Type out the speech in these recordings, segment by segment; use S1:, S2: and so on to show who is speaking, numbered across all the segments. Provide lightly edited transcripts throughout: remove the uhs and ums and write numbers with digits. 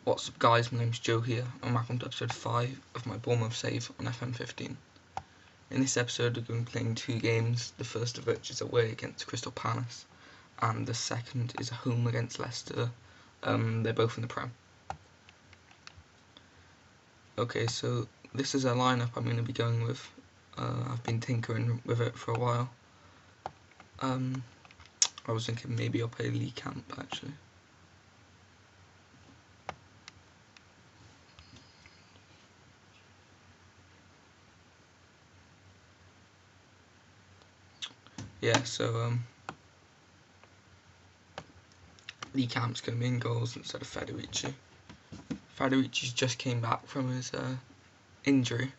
S1: What's up guys, my name's Joe here, and welcome to episode 5 of my Bournemouth save on FM15. In this episode we're going to be playing 2 games, the first of which is away against Crystal Palace, and the second is a home against Leicester. They're both in the Prem. Okay, so this is a lineup I'm going to be going with. I've been tinkering with it for a while. I was thinking maybe I'll play Lee Camp actually. Yeah, so Lee Camp's going to be in goals instead of Federici. Federici's just came back from his injury,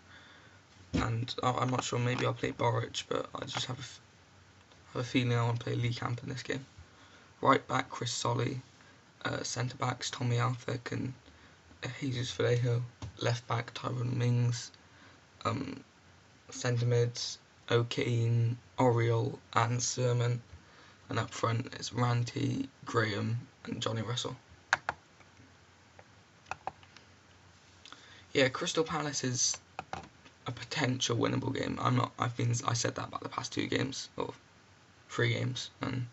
S1: and I'm not sure, maybe I'll play Boric, but I just have a feeling I want to play Lee Camp in this game. Right back, Chris Solly. Centre backs, Tommy Althek and Jesus Vallejo. Left back, Tyrone Mings. Centre mids, O'Kane, Oriole and Sermon. And up front is Ranty, Graham and Johnny Russell. Yeah, Crystal Palace is a potential winnable game. I said that about the past 2 games, or 3 games, and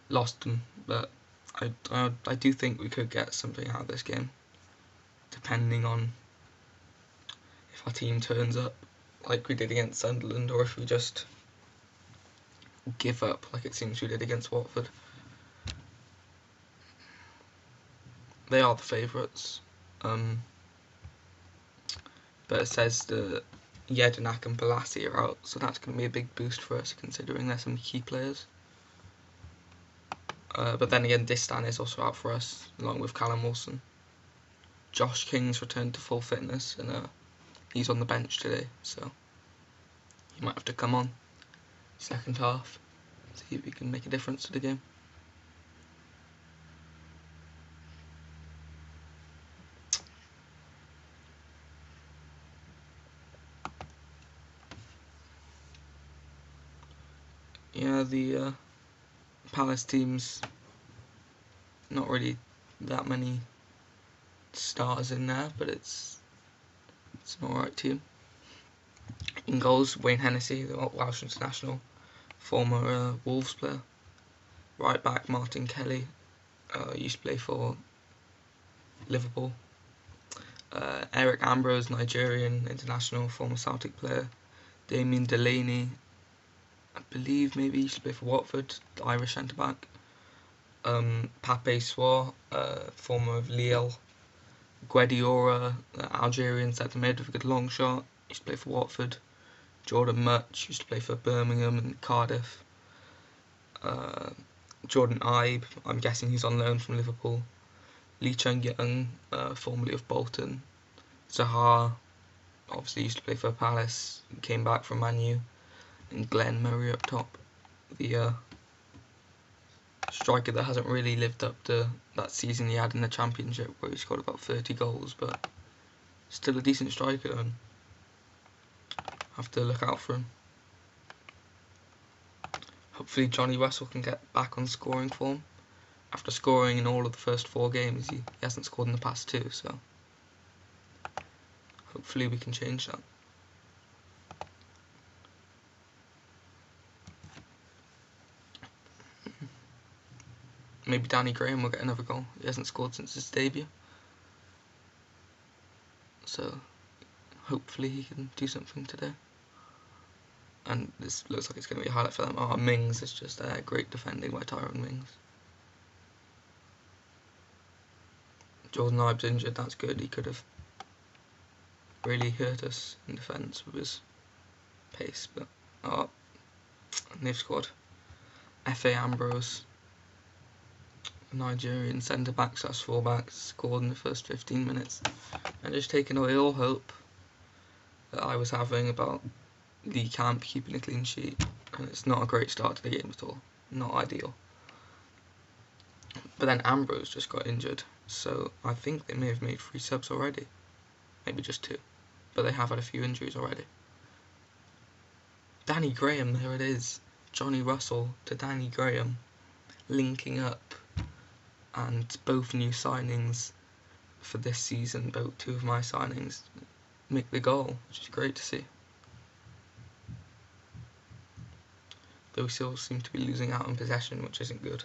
S1: lost them, but I do think we could get something out of this game, depending on if our team turns up like we did against Sunderland, or if we just give up like it seems we did against Watford. They are the favourites, but it says that Jedinak and Balassi are out, so that's going to be a big boost for us considering they're some key players. But then again, Distan is also out for us, along with Callum Wilson. Josh King's returned to full fitness, and he's on the bench today, so he might have to come on second half, see if he can make a difference to the game. Yeah, the Palace team's not really that many stars in there, but it's an alright team. In goals, Wayne Hennessy, the Welsh international, former Wolves player. Right back, Martin Kelly, used to play for Liverpool. Eric Ambrose, Nigerian international, former Celtic player. Damien Delaney, I believe maybe used to play for Watford, the Irish centre back. Pape Soir, former of Lille. Guediora, Algerian centre mid with a good long shot, used to play for Watford. Jordan Much used to play for Birmingham and Cardiff. Jordan Ibe, I'm guessing he's on loan from Liverpool. Lee Chung Young, formerly of Bolton. Zaha, obviously used to play for Palace, came back from Man U. And Glenn Murray up top, the striker that hasn't really lived up to that season he had in the Championship where he scored about 30 goals, but still a decent striker, and have to look out for him. Hopefully Johnny Russell can get back on scoring form. After scoring in all of the first 4 games, he hasn't scored in the past 2, so hopefully we can change that. Maybe Danny Graham will get another goal. He hasn't scored since his debut, so hopefully he can do something today. And this looks like it's going to be a highlight for them. Oh, Mings is just great defending by Tyrone Mings. Jordan Ibe's injured, that's good. He could have really hurt us in defence with his pace, but and they've scored. F.A. Ambrose, Nigerian centre back / full back, scored in the first 15 minutes, and just taken away all hope that I was having about Lee Camp keeping a clean sheet. And it's not a great start to the game at all, not ideal. But then Ambrose just got injured, so I think they may have made 3 subs already, maybe just 2, but they have had a few injuries already. Danny Graham, there it is, Johnny Russell to Danny Graham, linking up, and both new signings for this season, both two of my signings make the goal, which is great to see. Though we still seem to be losing out on possession, which isn't good.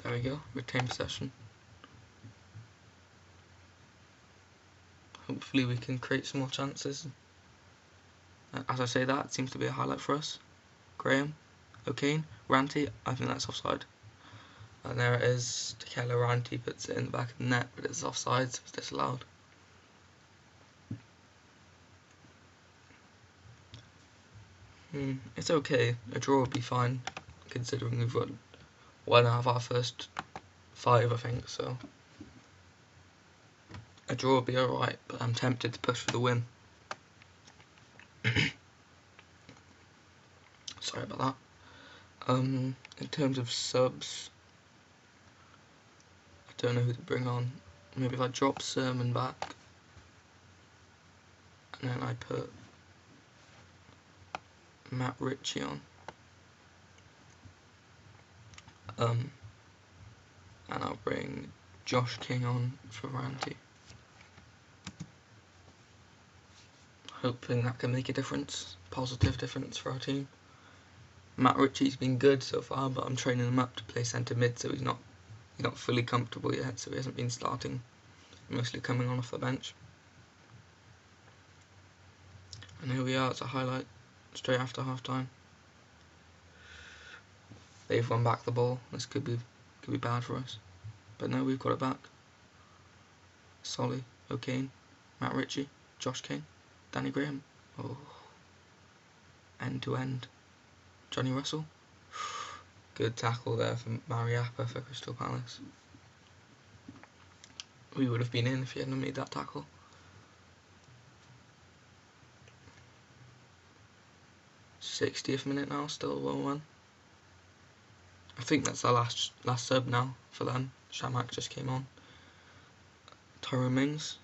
S1: There we go, retain possession. Hopefully we can create some more chances. As I say that, it seems to be a highlight for us. Graham, O'Kane, Ranty, I think that's offside. And there it is, Tekela Ranty puts it in the back of the net, but it's offside, so it's disallowed. It's okay, a draw would be fine, considering we've won 1 out of our first 5, I think, so a draw would be alright, but I'm tempted to push for the win. Sorry about that. In terms of subs, I don't know who to bring on. Maybe if I drop Sermon back, and then I put Matt Ritchie on. And I'll bring Josh King on for Ranty. Hoping that can make a difference, positive difference for our team. Matt Ritchie's been good so far, but I'm training him up to play centre mid, so he's not fully comfortable yet, so he hasn't been starting, mostly coming on off the bench. And here we are, it's a highlight, straight after half time. They've won back the ball, this could be bad for us. But no, we've got it back. Solly, O'Kane, Matt Ritchie, Josh King, Danny Graham. Oh. End to end. Johnny Russell. Good tackle there from Mariappa for Crystal Palace. We would have been in if he hadn't made that tackle. '60th minute now, still 1-1. I think that's our last sub now for them. Shamak just came on. Tyrone Mings.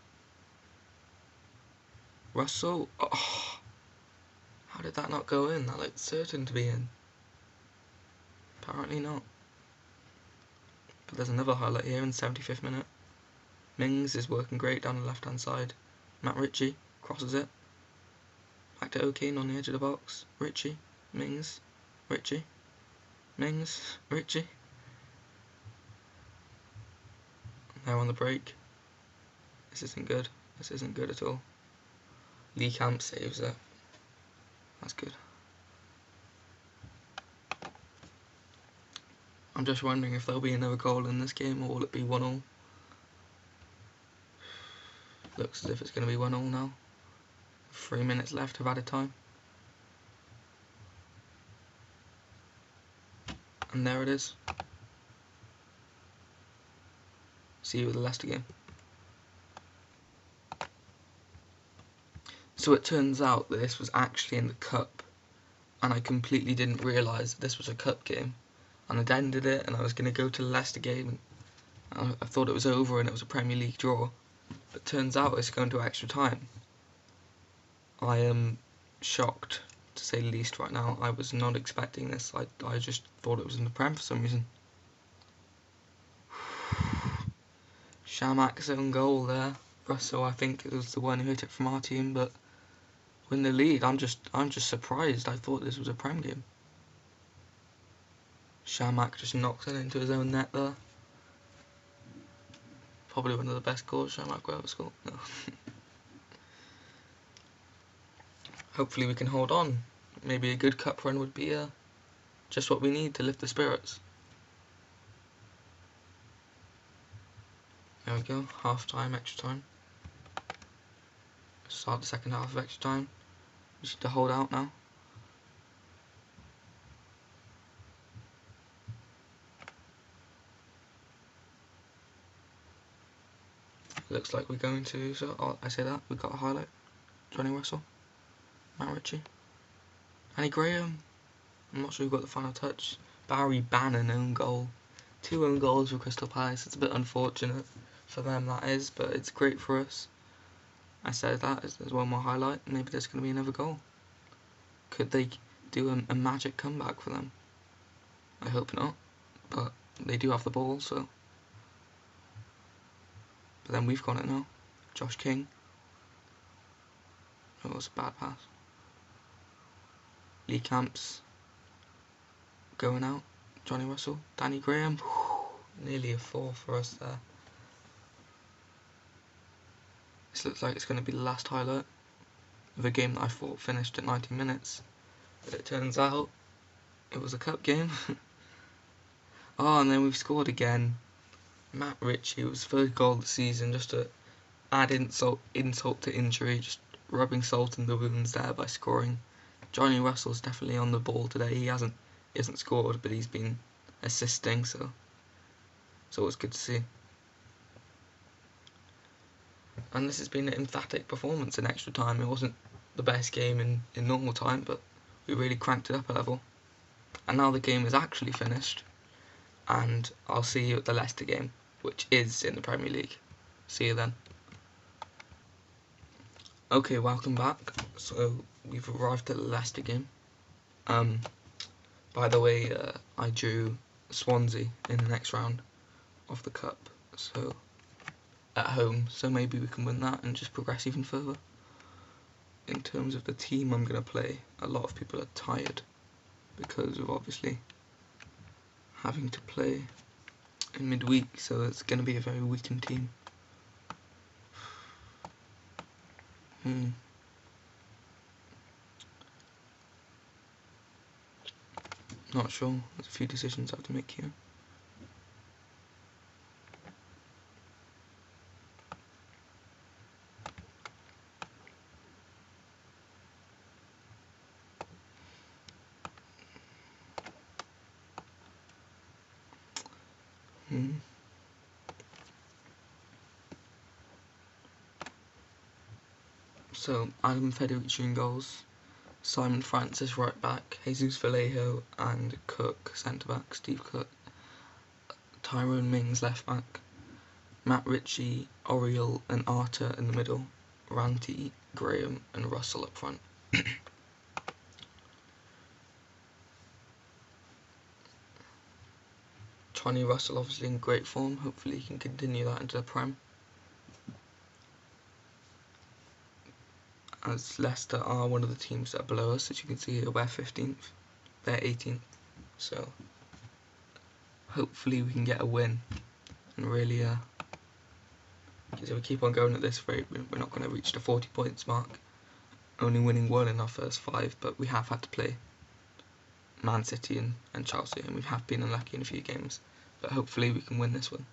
S1: Russell. Oh, how did that not go in? That looked certain to be in. Apparently not. But there's another highlight here in the 75th minute. Mings is working great down the left hand side. Matt Ritchie crosses it. Back to O'Kane on the edge of the box. Ritchie, Mings, Ritchie, Mings, Ritchie. They're on the break. This isn't good. This isn't good at all. Lee Camp saves it. That's good. I'm just wondering if there'll be another goal in this game, or will it be 1-1? Looks as if it's going to be 1-1 now. 3 minutes left of added time. And there it is. See you with the Leicester game. So it turns out that this was actually in the cup, and I completely didn't realise that this was a cup game. And I'd ended it, and I was going to go to the Leicester game, and I thought it was over and it was a Premier League draw. But turns out it's going to extra time. I am shocked, to say the least, right now. I was not expecting this. I just thought it was in the Prem for some reason. Shamak's own goal there. Russell, I think, it was the one who hit it from our team, but in the lead, I'm just surprised. I thought this was a Prem game. Shamak just knocks it into his own net there. Probably one of the best goals Shamak will ever score. No. Hopefully we can hold on. Maybe a good cup run would be just what we need to lift the spirits. There we go, half time, extra time. Start the second half of extra time. We just need to hold out now. Looks like we're going to, so I say that, we've got a highlight. Johnny Russell, Matt Ritchie, Danny Graham. I'm not sure who got the final touch. Barry Bannon own goal. 2 own goals for Crystal Palace. It's a bit unfortunate for them, that is, but it's great for us. I said that, there's one more highlight. Maybe there's going to be another goal. Could they do a magic comeback for them? I hope not, but they do have the ball, so But then we've got it now. Josh King. Oh, it was a bad pass. Lee Camps going out. Johnny Russell. Danny Graham. Nearly a 4 for us there. This looks like it's going to be the last highlight of a game that I thought finished at 90 minutes. But it turns out it was a cup game. Oh, and then we've scored again. Matt Ritchie, it was third goal of the season, just to add insult to injury, just rubbing salt in the wounds there by scoring. Johnny Russell's definitely on the ball today. He hasn't scored, but he's been assisting, so it's always good to see. And this has been an emphatic performance in extra time. It wasn't the best game in normal time, but we really cranked it up a level. And now the game is actually finished, and I'll see you at the Leicester game, which is in the Premier League. See you then. Okay, welcome back. So we've arrived at the Leicester game. By the way, I drew Swansea in the next round of the cup, so at home, so maybe we can win that and just progress even further. In terms of the team I'm going to play, a lot of people are tired because of obviously having to play in midweek, so it's going to be a very weakened team. Not sure, there's a few decisions I have to make here. So, Adam Federici in goals, Simon Francis right back, Jesus Vallejo and Cook centre back, Steve Cook, Tyrone Mings left back, Matt Ritchie, Oriel and Arter in the middle, Ranty, Graham and Russell up front. Johnny Russell obviously in great form, hopefully he can continue that into the Prem. As Leicester are one of the teams that are below us, as you can see here, we're 15th, they're 18th, so hopefully we can get a win and really, because if we keep on going at this rate, we're not going to reach the 40 points mark, only winning 1 in our first 5, but we have had to play Man City and Chelsea, and we have been unlucky in a few games, but hopefully we can win this one.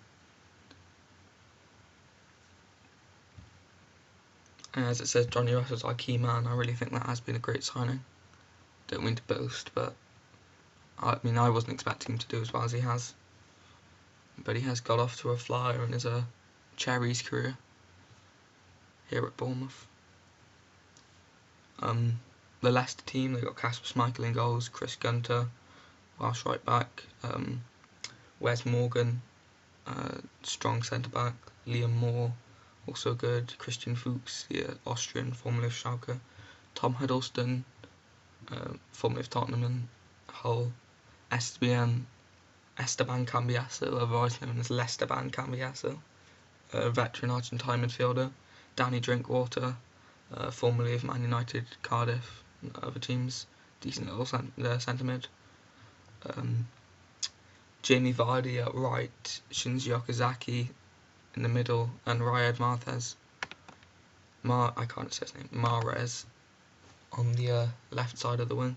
S1: And as it says, Johnny Russell's our key man. I really think that has been a great signing. Don't mean to boast, but I mean, I wasn't expecting him to do as well as he has, but he has got off to a flyer in his Cherries career here at Bournemouth. The Leicester team, they got Kasper Schmeichel in goals, Chris Gunter, Welsh right back, Wes Morgan, strong centre back, Liam Moore, also good, Christian Fuchs, the Austrian, formerly of Schalke, Tom Hiddleston, formerly of Tottenham and Hull, Esteban Cambiasso, otherwise known as Lesteban Cambiasso, veteran Argentine midfielder, Danny Drinkwater, formerly of Man United, Cardiff, and other teams, decent little centre mid. Jamie Vardy at right, Shinji Okazaki in the middle, and Riyad Mahrez on the left side of the wing.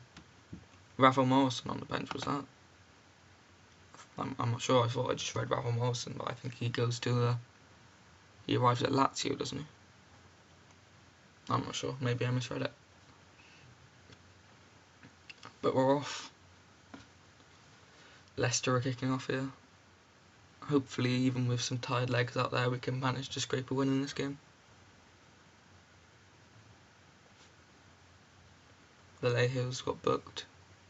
S1: Ravel Morrison on the bench, was that? I'm not sure, I thought I just read Ravel Morrison, but I think he goes to he arrives at Lazio, doesn't he? I'm not sure, maybe I misread it. But we're off. Leicester are kicking off here. Hopefully, even with some tired legs out there, we can manage to scrape a win in this game. Vallejo's got booked.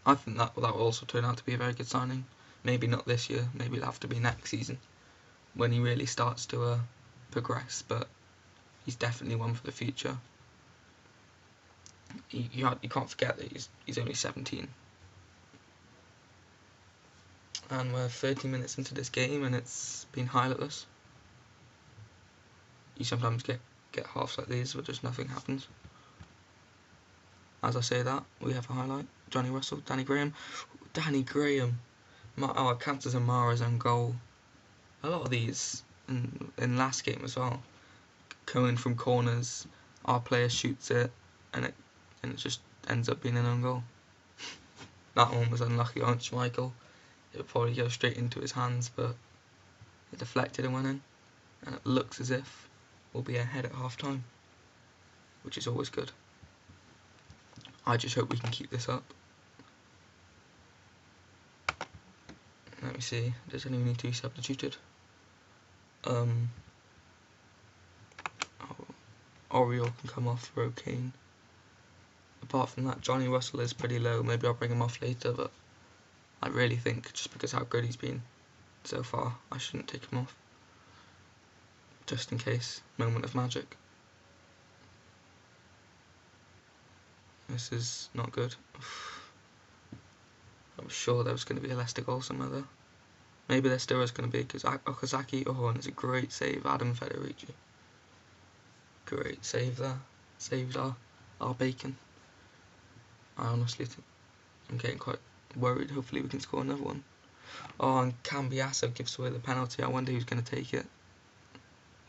S1: I think that will also turn out to be a very good signing. Maybe not this year, maybe it'll have to be next season when he really starts to progress, but he's definitely one for the future. You can't forget that he's only 17. And we're 30 minutes into this game and it's been highlightless. you sometimes get halves like these where just nothing happens. As I say that, we have a highlight. Johnny Russell, Danny Graham. Danny Graham! It counts as a Mara's own goal. A lot of these, in last game as well, coming from corners, our player shoots it, and it just ends up being an own goal. That one was unlucky on Schmeichel. It would probably go straight into his hands, but it deflected and went in. And it looks as if we'll be ahead at half time, which is always good. I just hope we can keep this up. Let me see, does anyone need to be substituted? Oriole can come off for O'Kane. Apart from that, Johnny Russell is pretty low. Maybe I'll bring him off later, but I really think just because how good he's been so far, I shouldn't take him off. Just in case. Moment of magic. This is not good. I was sure there was going to be a Leicester goal somewhere there. Maybe there still is going to be, because Okazaki, and it's a great save. Adam Federici. Great save there. Saved our bacon. I honestly think I'm getting quite worried. Hopefully we can score another one. Oh, and Cambiasso gives away the penalty. I wonder who's going to take it.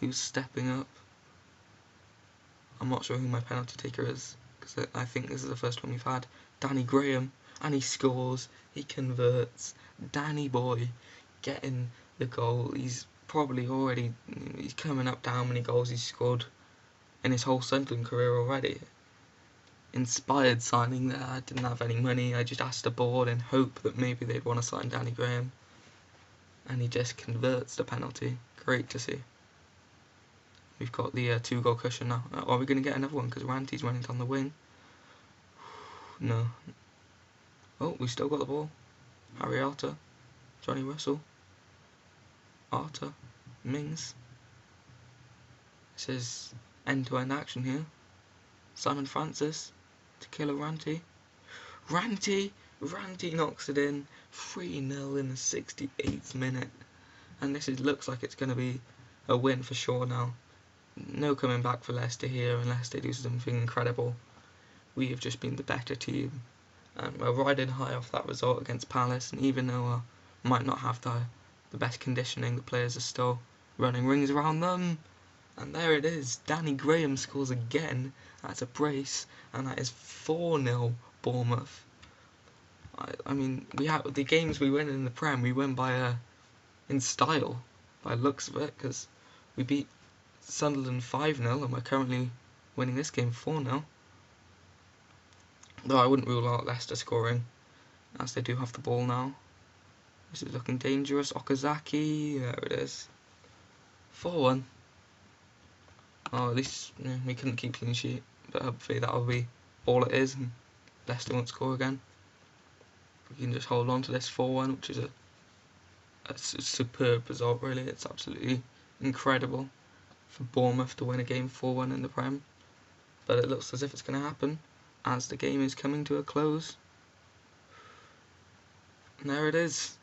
S1: Who's stepping up? I'm not sure who my penalty taker is, because I think this is the first one we've had. Danny Graham, and he scores. He converts. Danny boy getting the goal. He's probably already, he's coming up to how many goals he's scored in his whole Sunderland career already. Inspired signing there. I didn't have any money. I just asked the board in hope that maybe they'd want to sign Danny Graham, and he just converts the penalty. Great to see. We've got the 2-goal cushion now. Are we going to get another one? Because Ranty's running down the wing. No. Oh, we still got the ball. Harry Arter. Johnny Russell. Arter. Mings. This is end-to-end action here. Simon Francis. To kill a Ranty. Ranty knocks it in. 3-0 in the 68th minute. And this looks like it's going to be a win for sure now. No coming back for Leicester here unless they do something incredible. We have just been the better team, and we're riding high off that result against Palace, and even though I might not have the best conditioning, the players are still running rings around them. And there it is, Danny Graham scores again. That's a brace, and that is 4-0 Bournemouth. I mean, we have the games we win in the Prem, we win by in style, by looks of it, because we beat Sunderland 5-0 and we're currently winning this game 4-0. Though I wouldn't rule out Leicester scoring, as they do have the ball now. This is looking dangerous. Okazaki, there it is. 4-1. Oh, at least we couldn't keep clean sheet, but hopefully that'll be all it is and Leicester won't score again. We can just hold on to this 4-1, which is a superb result really. It's absolutely incredible for Bournemouth to win a game 4-1 in the Prem, but it looks as if it's going to happen as the game is coming to a close. And there it is,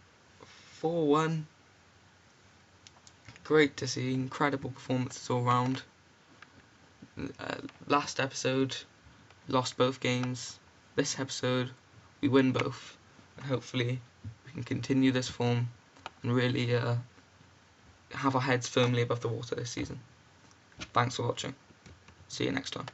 S1: 4-1. Great to see, incredible performances all round. Last episode, lost both games. This episode, we win both, and hopefully we can continue this form and really have our heads firmly above the water this season. Thanks for watching. See you next time.